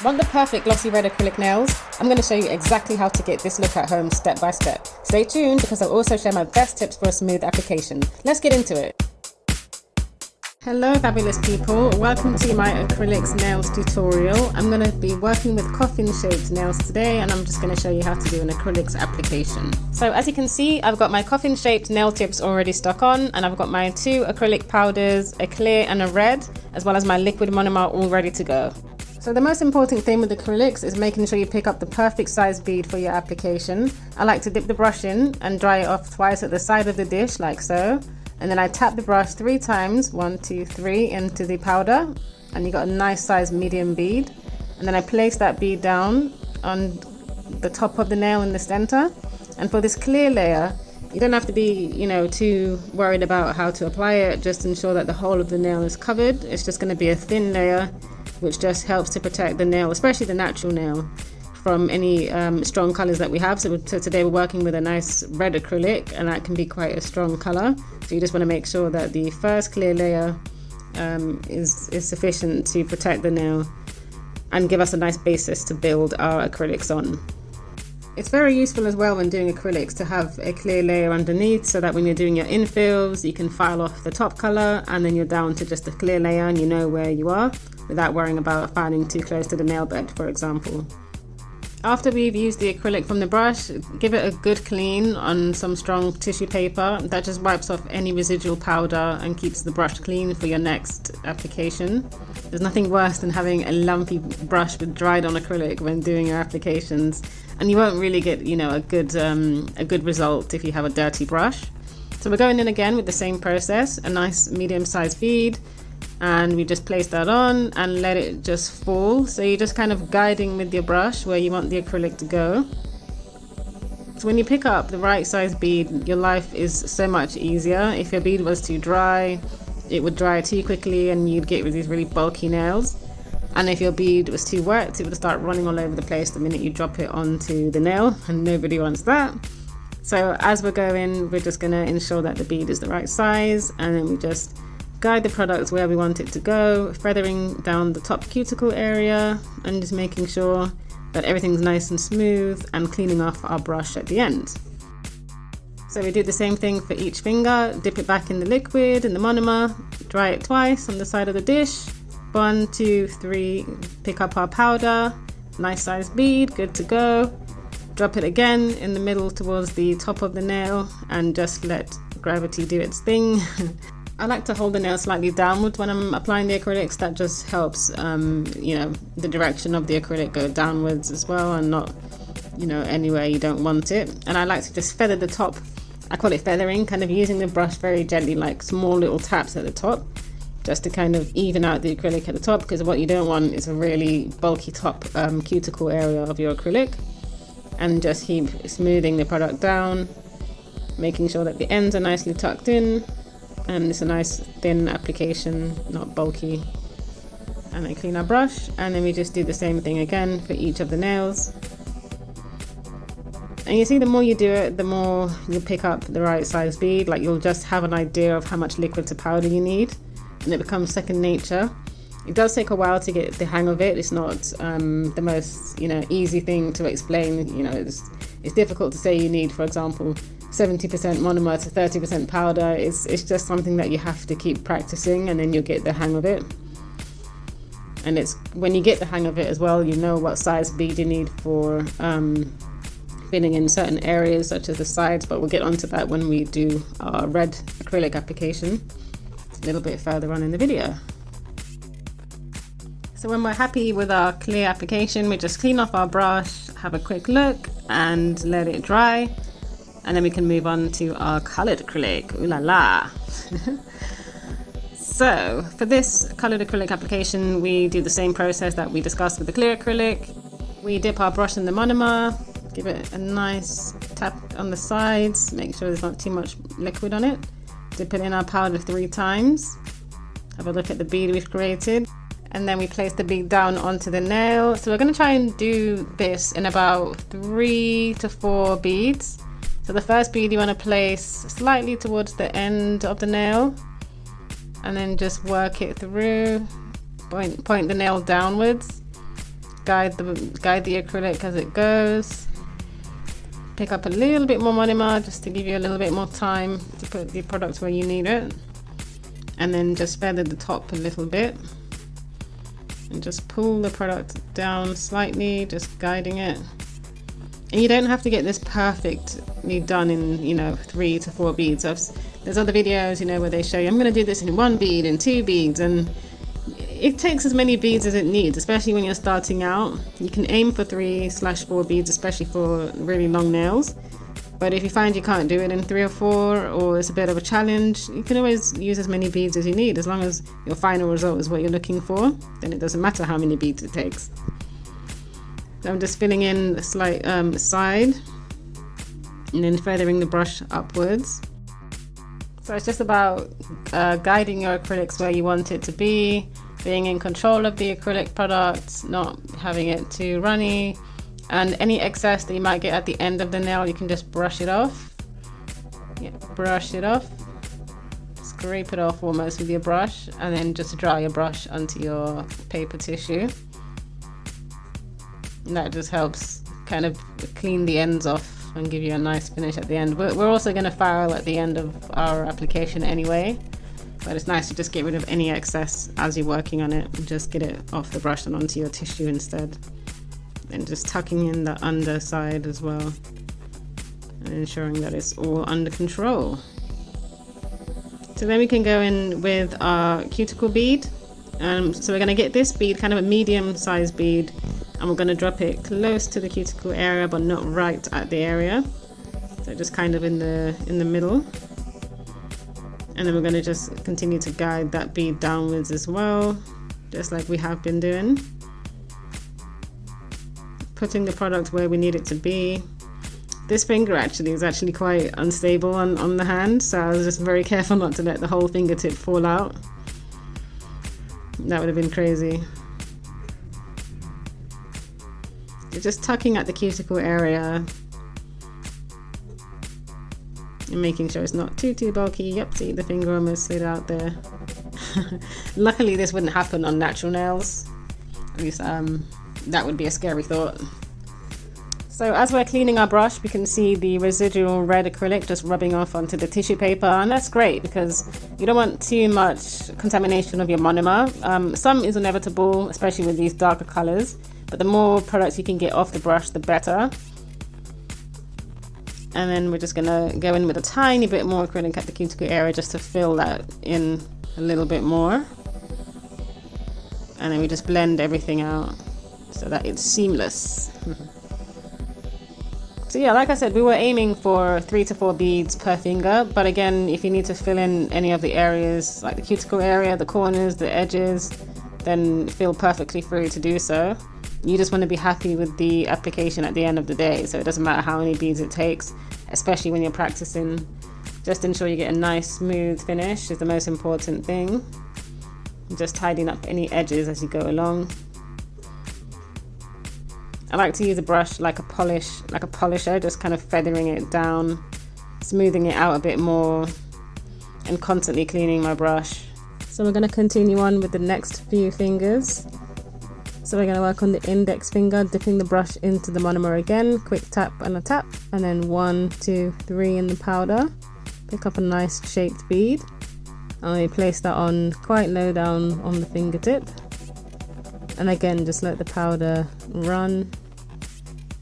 Want the perfect glossy red acrylic nails? I'm going to show you exactly how to get this look at home step by step. Stay tuned because I'll also share my best tips for a smooth application. Let's get into it. Hello fabulous people, welcome to my acrylics nails tutorial. I'm going to be working with coffin shaped nails today and I'm just going to show you how to do an acrylics application. So as you can see, I've got my coffin shaped nail tips already stuck on, and I've got my 2 acrylic powders, a clear and a red, as well as my liquid monomer all ready to go. So the most important thing with acrylics is making sure you pick up the perfect size bead for your application. I like to dip the brush in and dry it off twice at the side of the dish like so. And then I tap the brush 3 times, 1, 2, 3, into the powder, and you got a nice size medium bead. And then I place that bead down on the top of the nail in the center. And for this clear layer, you don't have to be, too worried about how to apply it. Just ensure that the whole of the nail is covered. It's just going to be a thin layer, which just helps to protect the nail, especially the natural nail, from any strong colors that we have. So today we're working with a nice red acrylic, and that can be quite a strong color. So you just want to make sure that the first clear layer is sufficient to protect the nail and give us a nice basis to build our acrylics on. It's very useful as well when doing acrylics to have a clear layer underneath, so that when you're doing your infills, you can file off the top color and then you're down to just a clear layer and you know where you are without worrying about filing too close to the nail bed, for example. After we've used the acrylic from the brush, give it a good clean on some strong tissue paper. That just wipes off any residual powder and keeps the brush clean for your next application. There's nothing worse than having a lumpy brush with dried on acrylic when doing your applications, and you won't really get, a good result if you have a dirty brush. So we're going in again with the same process, a nice medium-sized bead, and we just place that on and let it just fall. So you're just kind of guiding with your brush where you want the acrylic to go. So when you pick up the right size bead, your life is so much easier. If your bead was too dry, it would dry too quickly and you'd get with these really bulky nails. And if your bead was too wet, it would start running all over the place the minute you drop it onto the nail, and nobody wants that. So as we're going, we're just going to ensure that the bead is the right size, and then we just guide the product where we want it to go, feathering down the top cuticle area and just making sure that everything's nice and smooth, and cleaning off our brush at the end. So we do the same thing for each finger, dip it back in the liquid and the monomer, dry it twice on the side of the dish. 1, 2, 3, pick up our powder, nice size bead, good to go. Drop it again in the middle towards the top of the nail and just let gravity do its thing. I like to hold the nail slightly downwards when I'm applying the acrylics. That just helps, the direction of the acrylic go downwards as well, and not, anywhere you don't want it. And I like to just feather the top. I call it feathering, kind of using the brush very gently, like small little taps at the top, just to kind of even out the acrylic at the top, because what you don't want is a really bulky top cuticle area of your acrylic. And just keep smoothing the product down, making sure that the ends are nicely tucked in. And it's a nice thin application, not bulky. And then clean our brush, and then we just do the same thing again for each of the nails. And you see, the more you do it, the more you pick up the right size bead. Like, you'll just have an idea of how much liquid to powder you need, and it becomes second nature. It does take a while to get the hang of it. It's not the most easy thing to explain. It's difficult to say you need, for example, 70% monomer to 30% powder. It's just something that you have to keep practicing, and then you'll get the hang of it. And it's when you get the hang of it as well, you know what size bead you need for filling in certain areas such as the sides, but we'll get onto that when we do our red acrylic application a little bit further on in the video. So when we're happy with our clear application, we just clean off our brush, have a quick look and let it dry. And then we can move on to our colored acrylic. Ooh la la. So for this colored acrylic application, we do the same process that we discussed with the clear acrylic. We dip our brush in the monomer, give it a nice tap on the sides, make sure there's not too much liquid on it. Dip it in our powder 3 times. Have a look at the bead we've created. And then we place the bead down onto the nail. So we're going to try and do this in about 3 to 4 beads. So the first bead you want to place slightly towards the end of the nail, and then just work it through, point the nail downwards, just guide the acrylic as it goes. Pick up a little bit more monomer just to give you a little bit more time to put the product where you need it. And then just feather the top a little bit. And just pull the product down slightly, just guiding it. And you don't have to get this perfectly done in, you know, 3 to 4 beads. There's other videos, you know, where they show you, I'm going to do this in 1 bead, in 2 beads, and it takes as many beads as it needs, especially when you're starting out. You can aim for 3/4 beads, especially for really long nails. But if you find you can't do it in 3 or 4, or it's a bit of a challenge, you can always use as many beads as you need. As long as your final result is what you're looking for, then it doesn't matter how many beads it takes. So I'm just filling in the slight side and then feathering the brush upwards. So it's just about guiding your acrylics where you want it to be, being in control of the acrylic product, not having it too runny, and any excess that you might get at the end of the nail, you can just brush it off. Yeah, brush it off. Scrape it off almost with your brush, and then just dry your brush onto your paper tissue. And that just helps kind of clean the ends off and give you a nice finish at the end. We're also going to file at the end of our application anyway, but it's nice to just get rid of any excess as you're working on it and just get it off the brush and onto your tissue instead. And just tucking in the underside as well and ensuring that it's all under control. So then we can go in with our cuticle bead. So we're going to get this bead, kind of a medium sized bead, and we're going to drop it close to the cuticle area but not right at the area, so just kind of in the middle. And then we're going to just continue to guide that bead downwards as well, just like we have been doing, putting the product where we need it to be. This finger actually is actually quite unstable on the hand, so I was just very careful not to let the whole fingertip fall out. That would have been crazy. You're just tucking at the cuticle area and making sure it's not too bulky. Yep, see, the finger almost slid out there. Luckily this wouldn't happen on natural nails. At least that would be a scary thought. So as we're cleaning our brush, we can see the residual red acrylic just rubbing off onto the tissue paper, and that's great because you don't want too much contamination of your monomer. Some is inevitable, especially with these darker colors, but the more products you can get off the brush, the better. And then we're just gonna go in with a tiny bit more acrylic at the cuticle area just to fill that in a little bit more. And then we just blend everything out so that it's seamless. So yeah, like I said, we were aiming for 3 to 4 beads per finger, but again, if you need to fill in any of the areas, like the cuticle area, the corners, the edges, then feel perfectly free to do so. You just want to be happy with the application at the end of the day, so it doesn't matter how many beads it takes, especially when you're practicing. Just ensure you get a nice smooth finish is the most important thing. Just tidying up any edges as you go along. I like to use a brush like a polisher, just kind of feathering it down, smoothing it out a bit more, and constantly cleaning my brush. So we're going to continue on with the next few fingers. So we're going to work on the index finger, dipping the brush into the monomer again, quick tap and a tap, and then 1, 2, 3 in the powder. Pick up a nice shaped bead, and we place that on quite low down on the fingertip. And again, just let the powder run.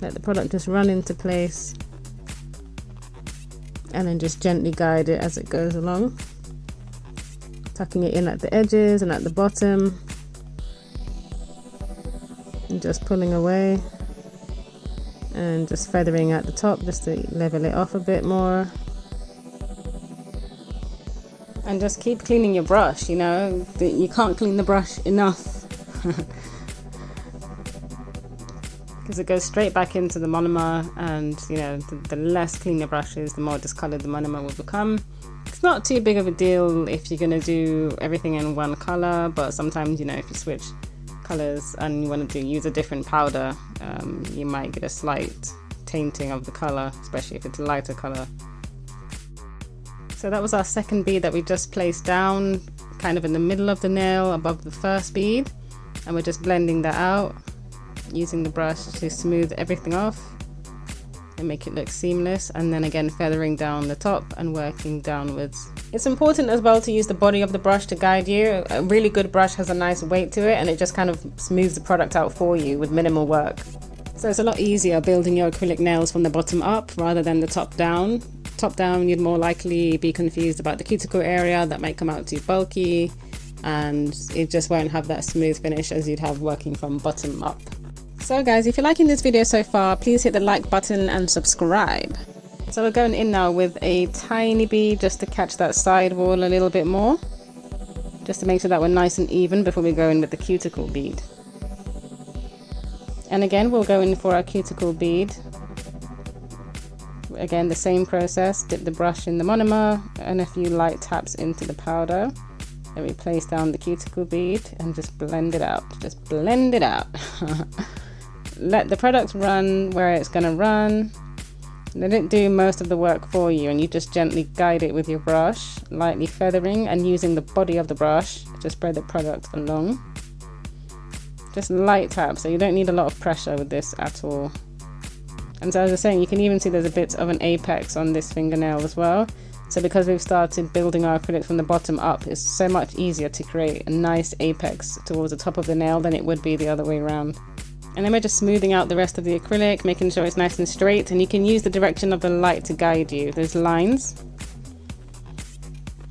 Let the product just run into place, and then just gently guide it as it goes along, tucking it in at the edges and at the bottom, and just pulling away, and just feathering at the top just to level it off a bit more. And just keep cleaning your brush, you know, you can't clean the brush enough. Because it goes straight back into the monomer, and you know, the less clean your brush is, the more discolored the monomer will become. It's not too big of a deal if you're going to do everything in one color, but sometimes, you know, if you switch colors and you want to use a different powder, you might get a slight tainting of the color, especially if it's a lighter color. So that was our second bead that we just placed down, kind of in the middle of the nail above the first bead, and we're just blending that out. using the brush to smooth everything off and make it look seamless, and then again feathering down the top and working downwards. It's important as well to use the body of the brush to guide you. A really good brush has a nice weight to it and it just kind of smooths the product out for you with minimal work. So it's a lot easier building your acrylic nails from the bottom up rather than the top down. Top down, you'd more likely be confused about the cuticle area that might come out too bulky, and it just won't have that smooth finish as you'd have working from bottom up. So guys, if you're liking this video so far, please hit the like button and subscribe. So we're going in now with a tiny bead just to catch that side wall a little bit more, just to make sure that we're nice and even before we go in with the cuticle bead. And again, we'll go in for our cuticle bead. Again, the same process, dip the brush in the monomer and a few light taps into the powder. Then we place down the cuticle bead and just blend it out. Just blend it out. Let the product run where it's going to run. Let it do most of the work for you, and you just gently guide it with your brush, lightly feathering and using the body of the brush to spread the product along. Just light taps, so you don't need a lot of pressure with this at all. And so as I was saying, you can even see there's a bit of an apex on this fingernail as well. So because we've started building our acrylic from the bottom up, it's so much easier to create a nice apex towards the top of the nail than it would be the other way around. And then we're just smoothing out the rest of the acrylic, making sure it's nice and straight, and you can use the direction of the light to guide you. There's lines.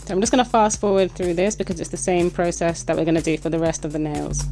So I'm just going to fast forward through this because it's the same process that we're going to do for the rest of the nails.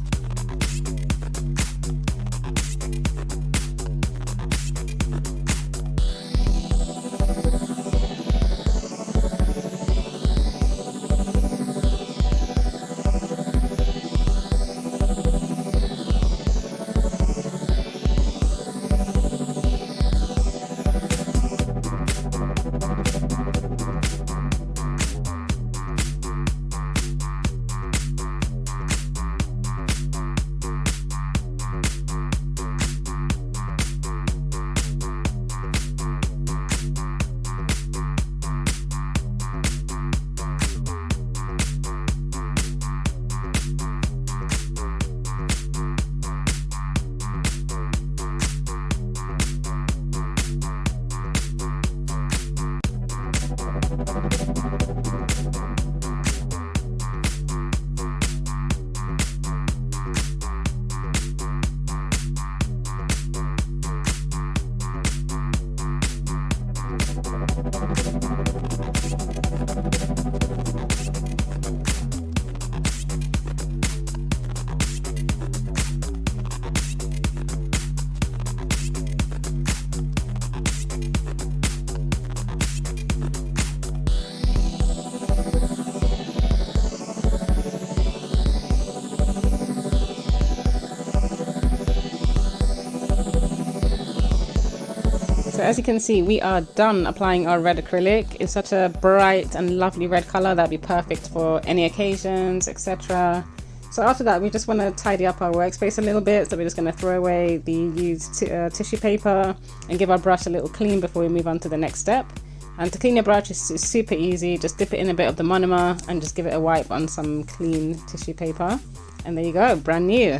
So as you can see, we are done applying our red acrylic. It's such a bright and lovely red color that'd be perfect for any occasions, etc. So after that, we just want to tidy up our workspace a little bit. So we're just going to throw away the used tissue paper and give our brush a little clean before we move on to the next step. And to clean your brush is super easy. Just dip it in a bit of the monomer and just give it a wipe on some clean tissue paper. And there you go, brand new.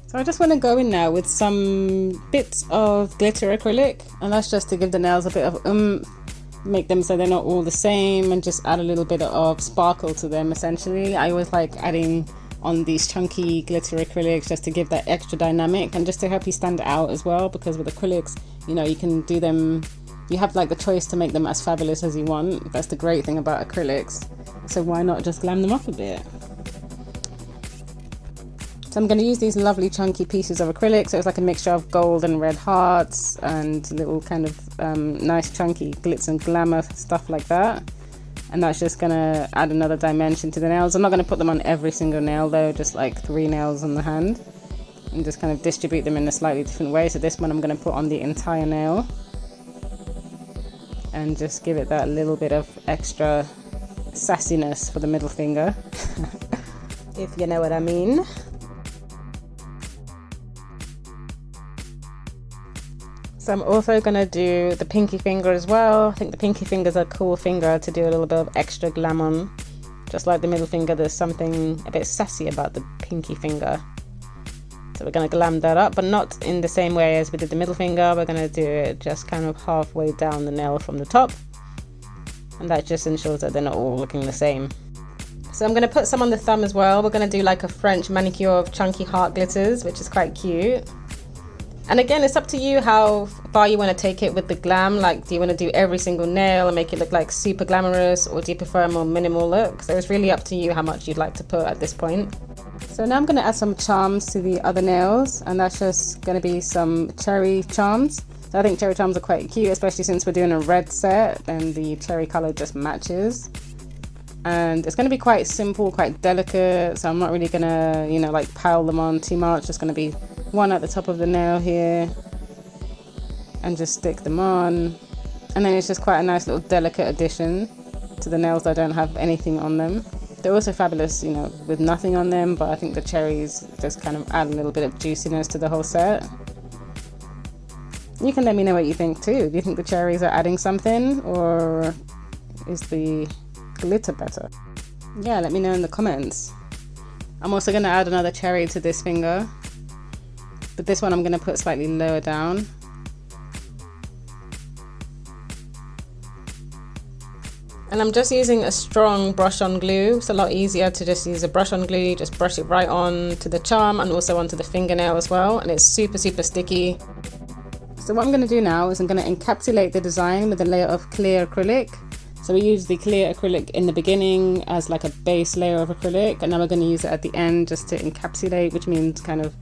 So I just want to go in now with some bits of glitter acrylic, and that's just to give the nails a bit of make them so they're not all the same, and just add a little bit of sparkle to them essentially. I always like adding on these chunky glitter acrylics just to give that extra dynamic and just to help you stand out as well, because with acrylics, you know, you can do them, you have like the choice to make them as fabulous as you want. That's the great thing about acrylics. So why not just glam them up a bit? So I'm going to use these lovely chunky pieces of acrylic. So it's like a mixture of gold and red hearts and little kind of nice chunky glitz and glamour stuff like that. And that's just going to add another dimension to the nails. I'm not going to put them on every single nail though, just like 3 nails on the hand. And just kind of distribute them in a slightly different way. So this one I'm going to put on the entire nail. And just give it that little bit of extra sassiness for the middle finger. If you know what I mean. So I'm also going to do the pinky finger as well. I think the pinky finger is a cool finger to do a little bit of extra glam on. Just like the middle finger, there's something a bit sassy about the pinky finger. So we're going to glam that up, but not in the same way as we did the middle finger. We're going to do it just kind of halfway down the nail from the top. And that just ensures that they're not all looking the same. So I'm going to put some on the thumb as well. We're going to do like a French manicure of chunky heart glitters, which is quite cute. And again, it's up to you how far you want to take it with the glam. Like, do you want to do every single nail and make it look like super glamorous, or do you prefer a more minimal look? So it's really up to you how much you'd like to put at this point. So now I'm going to add some charms to the other nails, and that's just going to be some cherry charms. So I think cherry charms are quite cute, especially since we're doing a red set and the cherry color just matches. And it's going to be quite simple, quite delicate, so I'm not really going to, you know, like pile them on too much. Just going to be one at the top of the nail here and just stick them on. And then it's just quite a nice little delicate addition to the nails that don't have anything on them. They're also fabulous, you know, with nothing on them, but I think the cherries just kind of add a little bit of juiciness to the whole set. You can let me know what you think too. Do you think the cherries are adding something, or is the glitter better? Yeah, let me know in the comments. I'm also going to add another cherry to this finger, but this one I'm going to put slightly lower down. And I'm just using a strong brush on glue. It's a lot easier to just use a brush on glue, just brush it right on to the charm and also onto the fingernail as well, and it's super sticky. So what I'm going to do now is I'm going to encapsulate the design with a layer of clear acrylic. So we use the clear acrylic in the beginning as like a base layer of acrylic, and now we're going to use it at the end just to encapsulate, which means kind of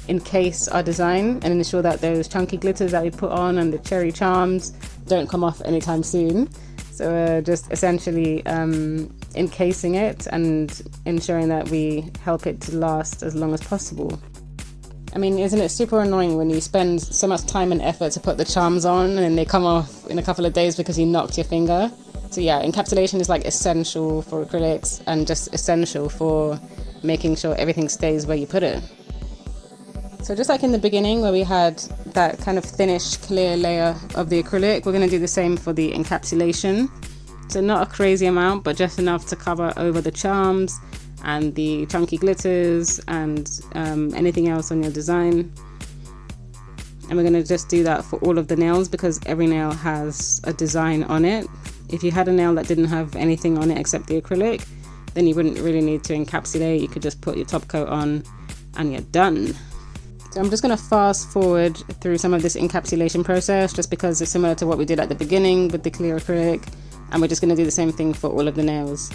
encase our design and ensure that those chunky glitters that we put on and the cherry charms don't come off anytime soon. So we're just essentially encasing it and ensuring that we help it to last as long as possible. I mean, isn't it super annoying when you spend so much time and effort to put the charms on and then they come off in a couple of days because you knocked your finger? So yeah, encapsulation is like essential for acrylics and just essential for making sure everything stays where you put it. So just like in the beginning where we had that kind of thinnish clear layer of the acrylic, we're going to do the same for the encapsulation. So not a crazy amount, but just enough to cover over the charms and the chunky glitters and anything else on your design. And we're going to just do that for all of the nails because every nail has a design on it. If you had a nail that didn't have anything on it except the acrylic, then you wouldn't really need to encapsulate. You could just put your top coat on and you're done. So I'm just going to fast forward through some of this encapsulation process just because it's similar to what we did at the beginning with the clear acrylic, and we're just going to do the same thing for all of the nails.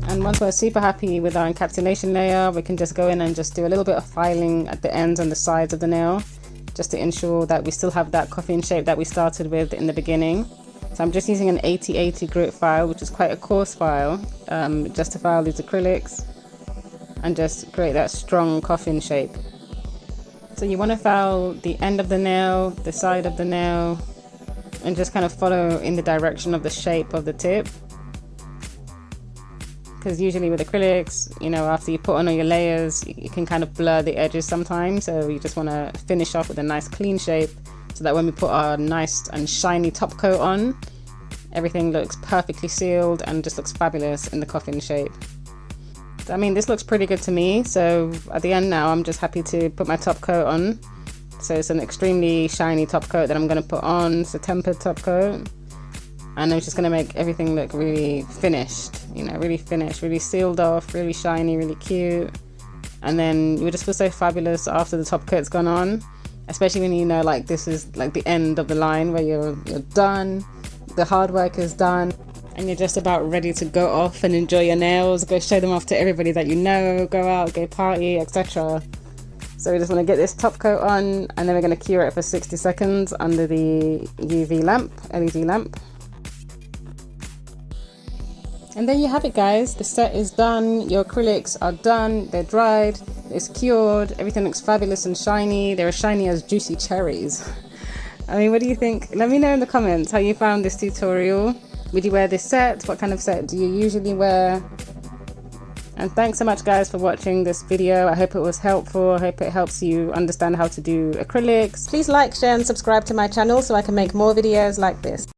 And once we're super happy with our encapsulation layer, we can just go in and just do a little bit of filing at the ends and the sides of the nail, just to ensure that we still have that coffin shape that we started with in the beginning. So I'm just using an 8080 grit file, which is quite a coarse file, just to file these acrylics and just create that strong coffin shape. So you want to file the end of the nail, the side of the nail, and just kind of follow in the direction of the shape of the tip. Because usually with acrylics, you know, after you put on all your layers, you can kind of blur the edges sometimes. So you just want to finish off with a nice clean shape so that when we put our nice and shiny top coat on, everything looks perfectly sealed and just looks fabulous in the coffin shape. So, I mean, this looks pretty good to me. So at the end now, I'm just happy to put my top coat on. So it's an extremely shiny top coat that I'm going to put on. It's a tempered top coat. And I'm just going to make everything look really finished, you know, really finished, really sealed off, really shiny, really cute. And then you would just feel so fabulous after the top coat's gone on, especially when you know, like, this is like the end of the line where you're done, the hard work is done, and you're just about ready to go off and enjoy your nails, go show them off to everybody that you know, go out, go party, etc. So we just want to get this top coat on, and then we're going to cure it for 60 seconds under the UV lamp, LED lamp. And there you have it, guys. The set is done. Your acrylics are done. They're dried. It's cured. Everything looks fabulous and shiny. They're as shiny as juicy cherries. I mean, what do you think? Let me know in the comments how you found this tutorial. Would you wear this set? What kind of set do you usually wear? And thanks so much guys for watching this video. I hope it was helpful. I hope it helps you understand how to do acrylics. Please like, share and subscribe to my channel so I can make more videos like this.